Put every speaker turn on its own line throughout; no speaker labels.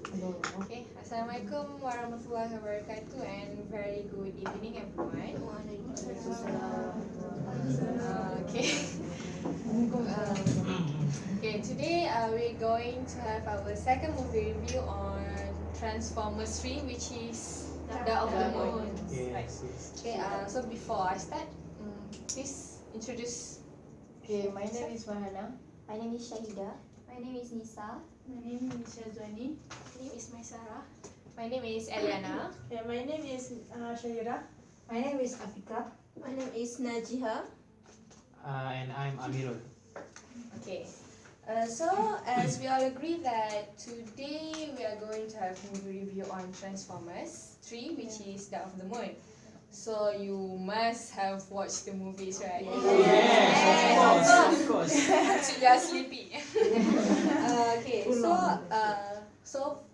Okay, Assalamualaikum warahmatullahi wabarakatuh and very good evening everyone. Okay. Okay, today we're going to have our second movie review on Transformers 3, which is Dark of the Moon. Right. Okay, so before I start, please introduce.
Okay, my name is Mahana.
My name is Shahida. My name is Nisa.
My name is Shazwani.
My name is Maisara. My name is Eliana.
Yeah, my name is Shaira.
My name is Afika.
My name is Najiha.
And I'm Amirul.
Okay. So as we all agree that today we are going to have movie review on Transformers 3, which is Dark of the Moon. So you must have watched the movies, right?
Yes, of course.
So you are sleepy. Okay. So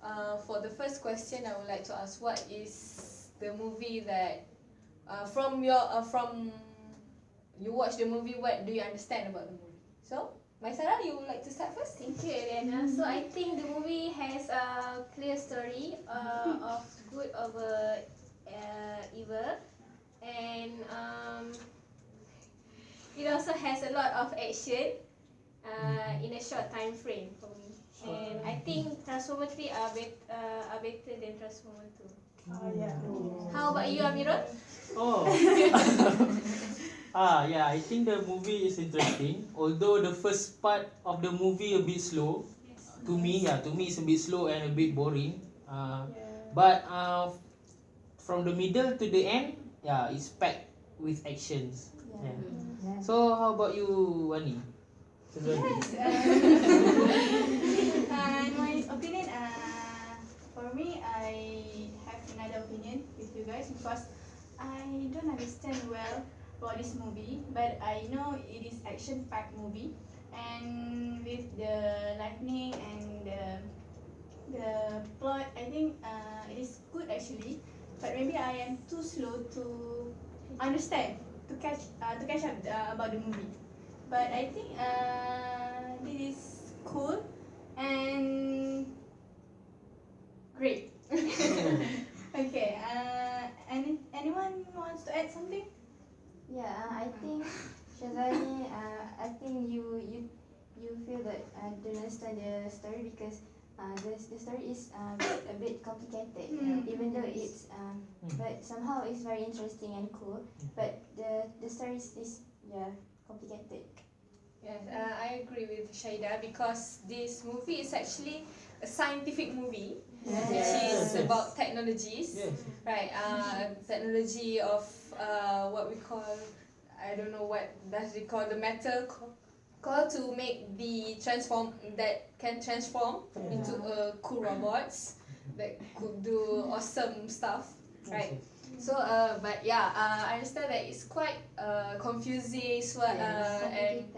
for the first question, I would like to ask, what is the movie that from you watch the movie? What do you understand about the movie? So, Maisara, you would like to start first?
Thank you, Eliana. So I think the movie has a clear story of good over evil, and it also has a lot of action in a short time frame for me. And I think Transformers 3 are better than Transformers 2.
Yeah.
How about you, Amirul?
Oh. Yeah, I think the movie is interesting. Although the first part of the movie a bit slow, to me it's a bit slow and a bit boring. But from the middle to the end, it's packed with actions. Yeah. So how about you, Wani?
Yes. In my opinion, for me, I have another opinion with you guys because I don't understand well about this movie, but I know it is action-packed movie, and with the lightning and the plot, I think it is good actually. But maybe I am too slow to understand to catch up about the movie. But I think it is cool and great. Okay. Anyone wants to add something?
Yeah, I think Shazani. I think you feel that don't understand the story because the story is a bit complicated. Even though it's but somehow it's very interesting and cool. But the story is complicated.
Yes, I agree with Shaida because this movie is actually a scientific movie, which is about technologies, right? Technology of what we call, I don't know what does we call the metal call to make the that can transform into cool robots that could do awesome stuff, right? So, but yeah, I understand that it's quite confusing, and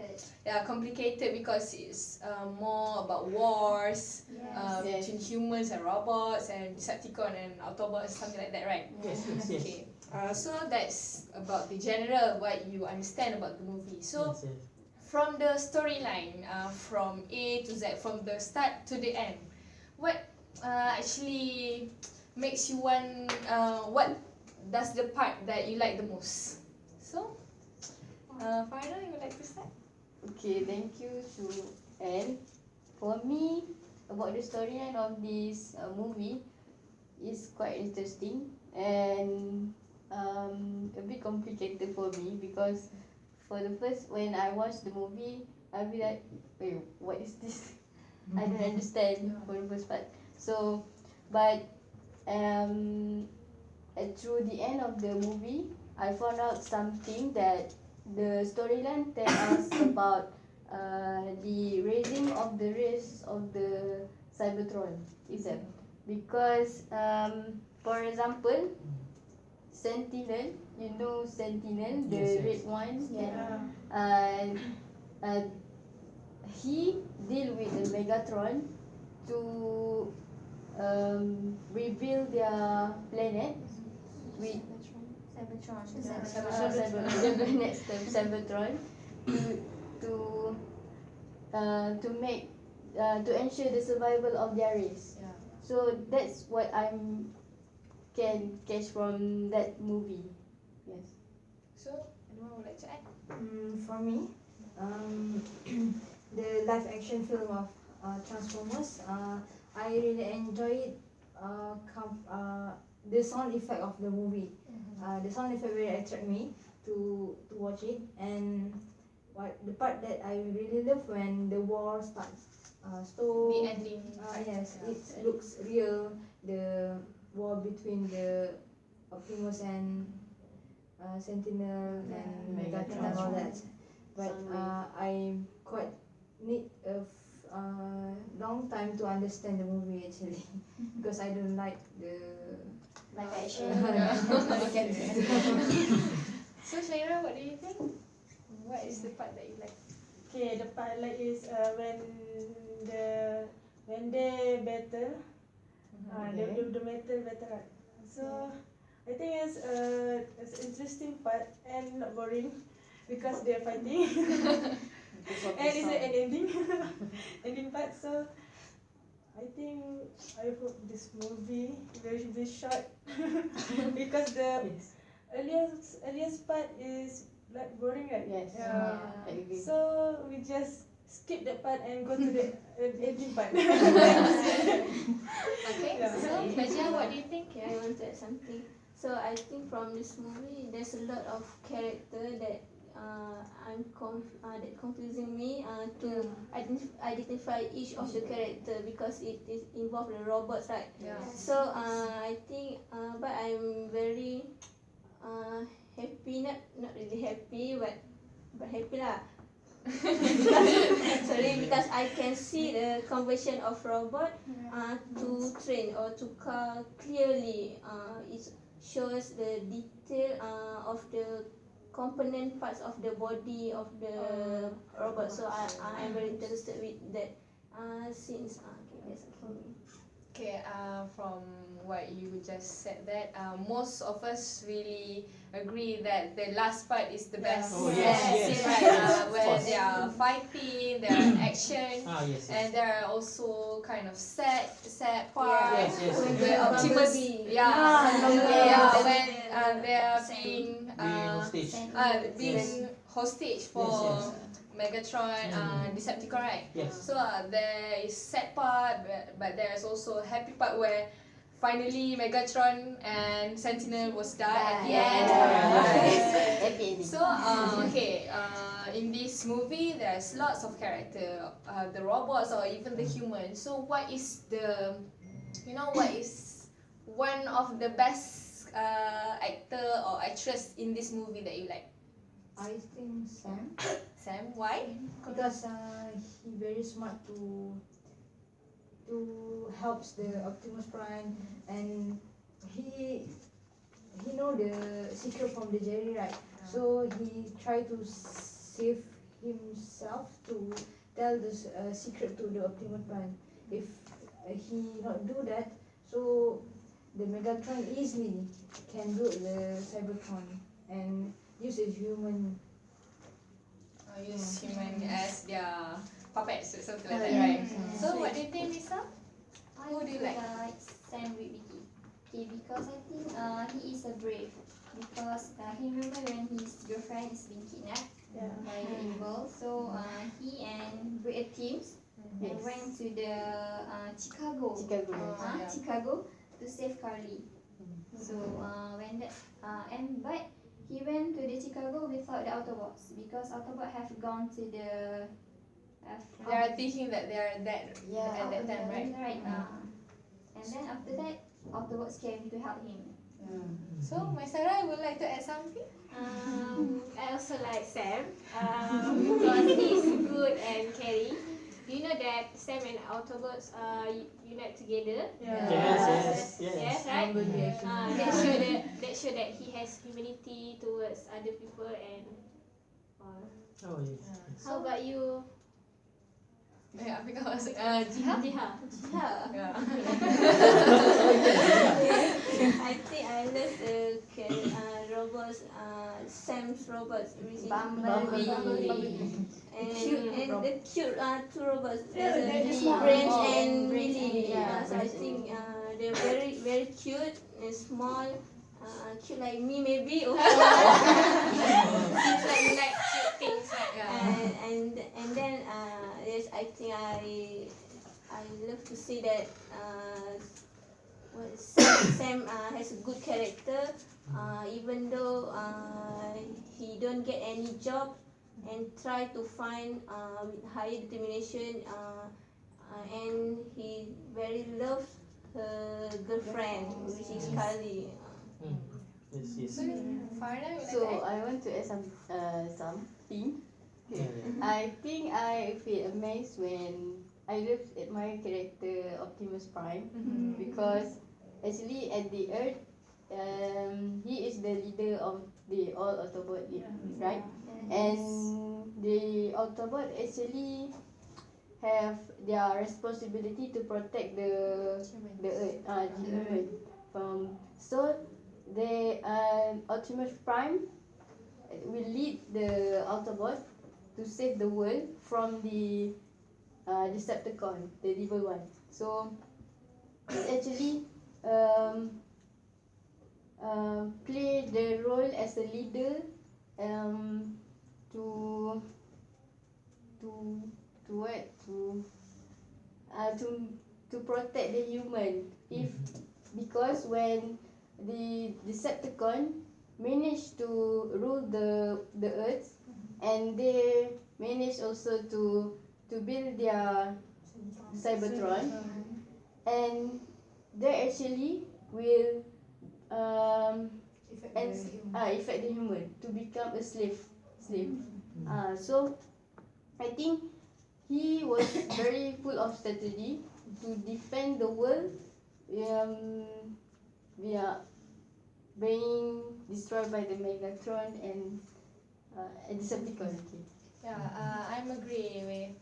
complicated because it's more about wars between humans and robots and Decepticon and Autobots, something like that, right?
Yes.
Okay. So that's about the general what you understand about the movie. So from the storyline, from A to Z, from the start to the end, what actually makes you want? What does the part that you like the most? So, Farida, you would like to start?
Okay, thank you to Anne. For me, about the storyline of this movie is quite interesting and a bit complicated for me because for the first when I watched the movie, I'll be like, wait, what is this? I don't understand for the first part. So, but through the end of the movie, I found out something that the storyline tells us about the raising of the race of the Cybertron itself. Because, for example, Sentinel, you know Sentinel, the red one, he deal with the Megatron to rebuild their planet with Cybertron to make to ensure the survival of their race. So that's what I'm can catch from that movie. Yes.
So, anyone would like to add?
For me, the live action film of Transformers, I really enjoyed the sound effect of the movie. The sound effect really attract me to watch it, and the part that I really love when the war starts. So
The ending.
yes, it looks real. The war between the Optimus and Sentinel and Megatron and all that. But I quite need a long time to understand the movie actually because I don't like the
Live action.
So, Shaira, what do you think? What is the part that you like?
Okay, the part I like is when they battle, the metal battle, right? So I think it's an interesting part and not boring because they're fighting and it's an ending ending part. So I think I hope this movie will be short because the earliest part is like boring, right?
Yes.
Yeah.
I agree.
So we just skip that part and go to the ending part.
Okay,
Yeah.
so Najia, what do you think?
Okay, I want to add something. So I think from this movie, there's a lot of character that that confusing me to identify each of the character because it is involve the robots, right?
Yeah.
So I think, but I'm very happy, not really happy, but happy lah. because I can see the conversion of robot to train or to car clearly. It shows the detail of the component parts of the body of the robot. So I am very interested with that since okay, that's it for me.
Okay, from what you just said, that most of us really agree that the last part is the best.
Oh, yes.
Right,
Of
where
course.
they are fighting, there are action,
Yes.
and there are also kind of sad part.
Yes, yes.
Where Optimus,
Bumblebee.
when they are being
Yes.
hostage for
Yes,
Megatron, Decepticon, right?
Yes.
So there is sad part, but there is also a happy part where finally Megatron and Sentinel was died at the end.
Happy ending.
So in this movie there's lots of character, the robots or even the humans. So what is what is one of the best actor or actress in this movie that you like?
I think Sam
Sam, why?
because he very smart to helps the Optimus Prime, and he know the secret from the Jerry, right? So he try to save himself to tell the secret to the Optimus Prime. If he not do that, so the Megatron easily can do the Cybertron and use a human.
Use human as their puppets or something like that, right? So what do you think, Lisa? Who do you like?
Sam with Vicky. Okay, because I think he is a brave. Because he remember when his girlfriend is being kidnapped by the evil. So he and create teams and went to the Chicago. Chicago to save Carly. So when that but he went to the Chicago without the Autobots because Autobots have gone to the.
They are thinking that they are dead at that time, right?
Right. And then after that, Autobots came to help him.
So, Maisara, would like to add something?
I also like Sam because he's good and caring. Do you know that Sam and Autobots unite together? Yes, right? That show that he has humanity towards other people and all.
Oh, yes.
How about you,
Yeah, because Jiha?
Jiha?
Yeah.
I think I love the robots, Sam's robots,
Bumblebee.
and the cute two robots.
Yeah, they're
There's
small.
Branch
Oh,
and
Branch and
Lily.
Lily.
So I think they're very cute and small. Cute like me maybe. Also.
Seems like you like cute things, right? Yeah.
And then yes, I think I love to see that Sam has a good character. Even though he don't get any job and try to find with high determination and he very loves her girlfriend which is Kali.
Yes.
So, Farah, you like
So
to add?
I want to add something.
Yeah.
I think I feel amazed when I looked at my character Optimus Prime because actually at the Earth, he is the leader of the all Autobot, right? And the Autobot actually have their responsibility to protect the Earth, the human from. So they Optimus Prime will lead the Autobot to save the world from the Decepticon, the evil one. So it actually play the role as a leader um, to to to what to protect the human if because when the Decepticon managed to rule the earth and they managed also to build their Cybertron and they actually will affect the human to become a slave. So I think he was very full of strategy to defend the world via being destroyed by the Megatron and Decepticon. Okay.
Yeah, I'm agree with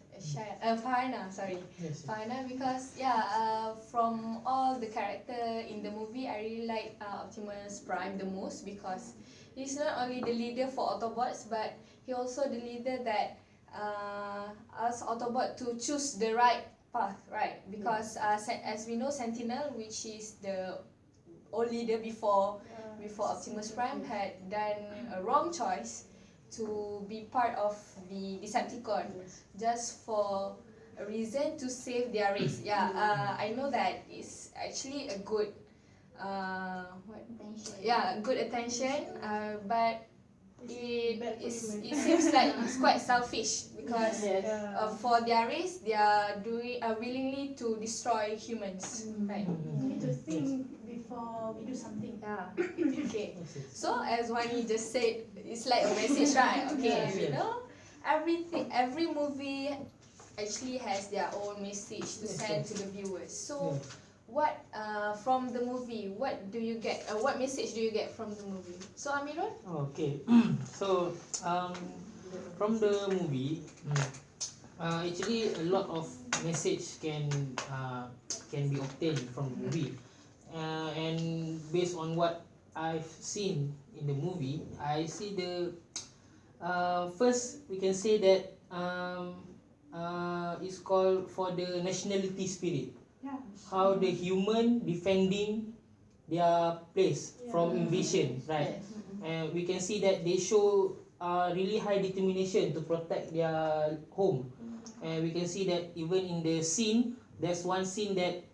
Farna, sorry.
Yes.
Farna because from all the character in the movie, I really like Optimus Prime the most because he's not only the leader for Autobots, but he also the leader that us Autobot to choose the right path, right? Because as we know, Sentinel, which is the old leader before Optimus Prime, had done a wrong choice to be part of the Decepticon just for a reason to save their race. I know that it's actually a good good attention, but it seems like it's quite selfish because for their race they are willingly to destroy humans, right?
We need to think before we do something.
Yeah. Okay. So as Wani just said, it's like a message, right? Okay. You know, every movie actually has their own message to send to the viewers. So, what from the movie? What do you get? What message do you get from the movie? So Amirul?
Okay. So from the movie, actually a lot of message can be obtained from the movie, and based on what I've seen in the movie, I see the first we can say that it's called for the nationality spirit.
Yeah.
How the human defending their place from invasion, right? And we can see that they show really high determination to protect their home. And we can see that even in the scene, there's one scene that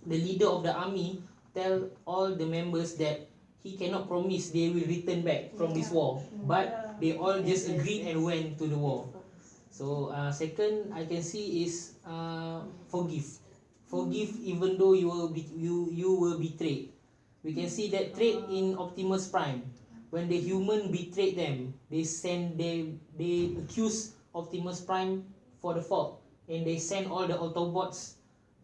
the leader of the army tell all the members that he cannot promise they will return back from this war, but they all just agreed and went to the war. So second I can see is forgive even though you were betrayed. We can see that trait in Optimus Prime. When the human betrayed them, they accuse Optimus Prime for the fault, and they send all the Autobots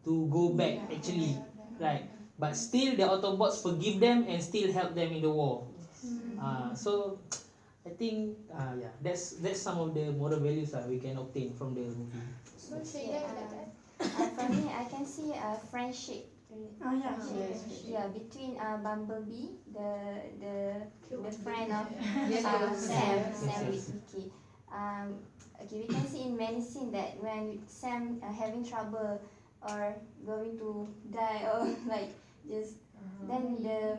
to go back actually, right? But still the Autobots forgive them and still help them in the war. So I think that's some of the moral values we can obtain from the movie.
So Shaida, you like that?
For me, I can see a friendship. Between Bumblebee, the friend of Sam with Mickey. okay, we can see in many scenes that when Sam having trouble or going to die or like just then the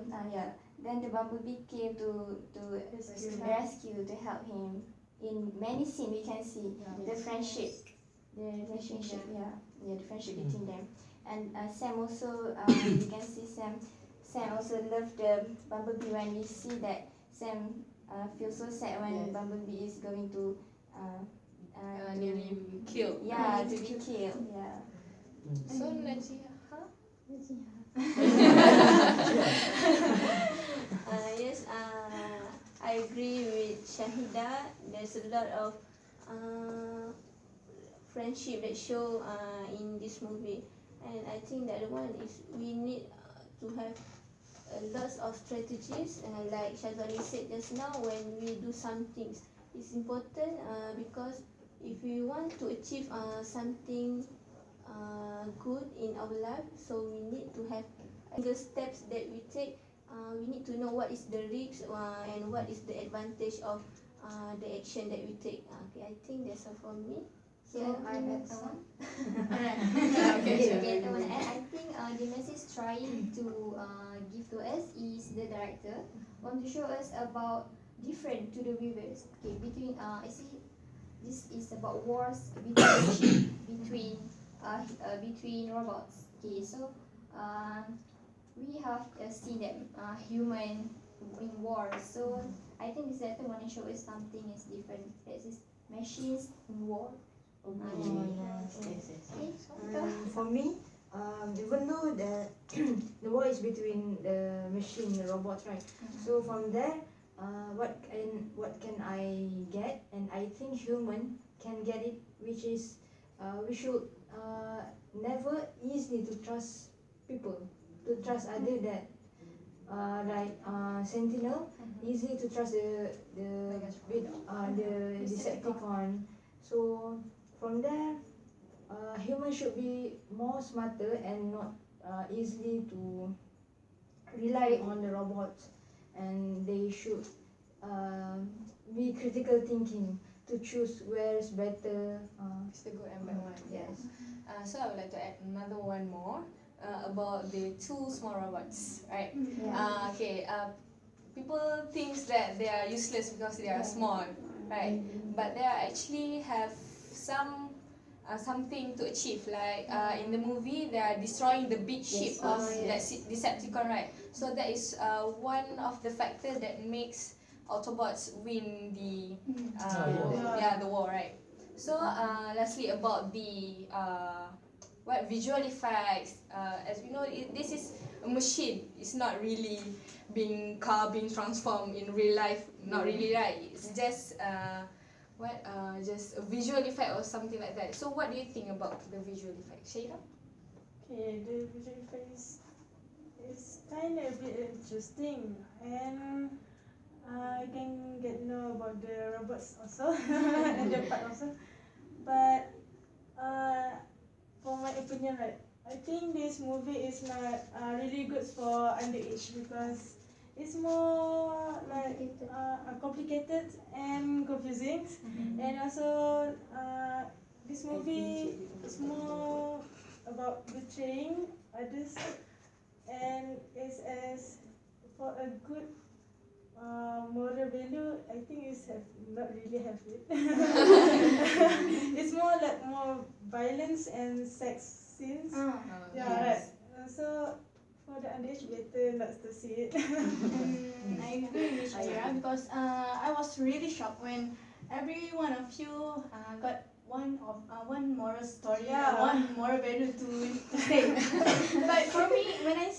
bumblebee came to rescue to help him. In many scenes we can see the friendship, the relationship, the friendship between them. And Sam also, you can see Sam also loved the bumblebee. When we see that Sam feels so sad when bumblebee is going to
Nearly killed.
to be killed. Yeah.
So Najia,
Yes, I agree with Shahida. There's a lot of friendship that show in this movie, and I think the other one is we need to have lots of strategies. Like Shazali said just now, when we do some things, it's important because if we want to achieve something good in our life, so we need to have the steps that we take. We need to know what is the risk and what is the advantage of the action that we take. Okay, I think that's all from me. So
I have someone.
okay.
And I think the message trying to give to us is the director want to show us about different to the viewers. Okay, between I see this is about wars between robots. Okay, so we have seen them human in war. So I think this director want to show us something is different. This is machines in war.
Yes. For me, even though the war is between the machine and the robots, right? So from there, what can I get? And I think human can get it, which is we should never easily to trust people, to trust other that like Sentinel, easy to trust the Decepticon. So from there, humans should be more smarter and not easily to rely on the robots, and they should be critical thinking to choose where is better.
It's the good and bad one.
Yes.
So I would like to add another one more about the two small robots, right? Okay. People think that they are useless because they are small, right? But they are actually have something to achieve. Like in the movie, they are destroying the big ship of that Decepticon, right? So that is one of the factors that makes Autobots win the the war, right? So lastly about the visual effects. As we know, this is a machine. It's not really being transformed in real life. Not really, right? It's just just a visual effect or something like that. So what do you think about the visual effect, Shayla?
Okay, the visual effects is kind of a bit interesting, and I can get know about the robots also and the part also. But for my opinion, right, I think this movie is not really good for underage because it's more like complicated and confusing, and also this movie is more about betraying others, and it's as for a good moral value. I think it's not really have it. It's more like more violence and sex scenes. Right. So for the underage, better not to see it.
I agree with Shira because I was really shocked when every one of you got one moral story, one moral value to say. But for me, when I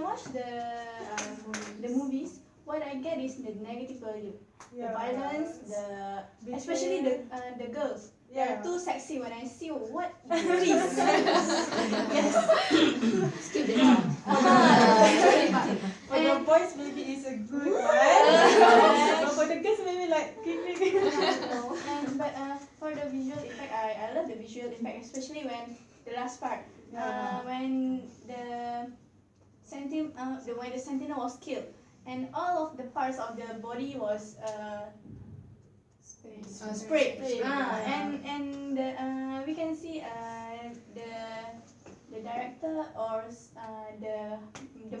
watch the movies, what I get is the negative value, the violence, especially the girls. They are too sexy. When I see what please, yes.
Skip the part.
For the boys, maybe it's a good one. But for the girls, maybe like
But for the visual effect, I love the visual effect, especially when the last part, when the Sentinel was killed, and all of the parts of the body was
Spray.
And the, we can see the director or the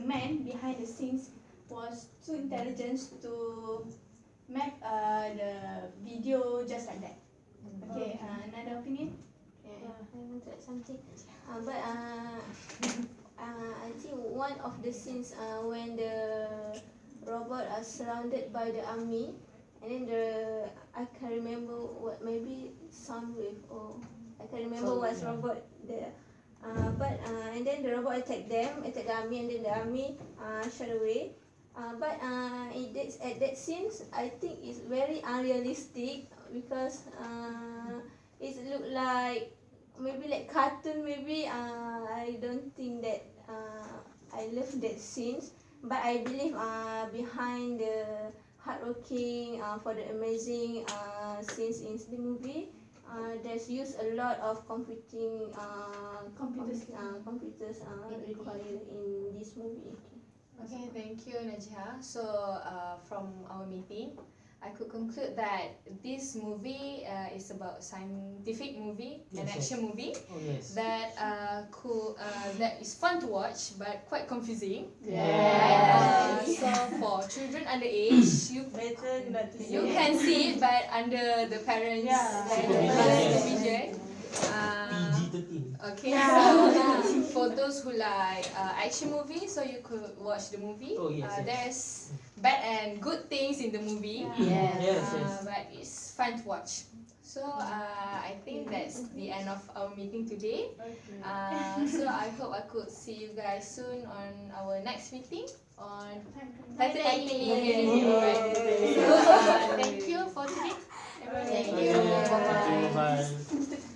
man behind the scenes was too intelligent to make the video just like that. Okay, another opinion?
Yeah, I want to add something. I think one of the scenes when the robot are surrounded by the army, and then I can remember what maybe Soundwave or I can remember what's robot there. And then the robot attack the army, and then the army shot away. At that scene, I think it's very unrealistic because it look like maybe like cartoon. Maybe I don't think that I love that scenes, but I believe behind the hardworking for the amazing scenes in the movie. There's used a lot of computers required in this movie.
Okay, thank you, Najha. So, from our meeting, I could conclude that this movie is about scientific movie, an
Yes,
action movie
Oh yes.
that that is fun to watch but quite confusing.
Yes.
So for children underage,
Better not to
you
say.
can see it, but under the parents' supervision.
PG-13.
Okay, so for those who like action movies, so you could watch the movie.
Oh, yes, yes.
There's bad and good things in the movie,
Yes.
Yes,
but it's fun to watch. So I think that's the end of our meeting today. So I hope I could see you guys soon on our next meeting on Titanic. Alright. So thank you for today.
Thank
Okay,
you.
thank you. Bye.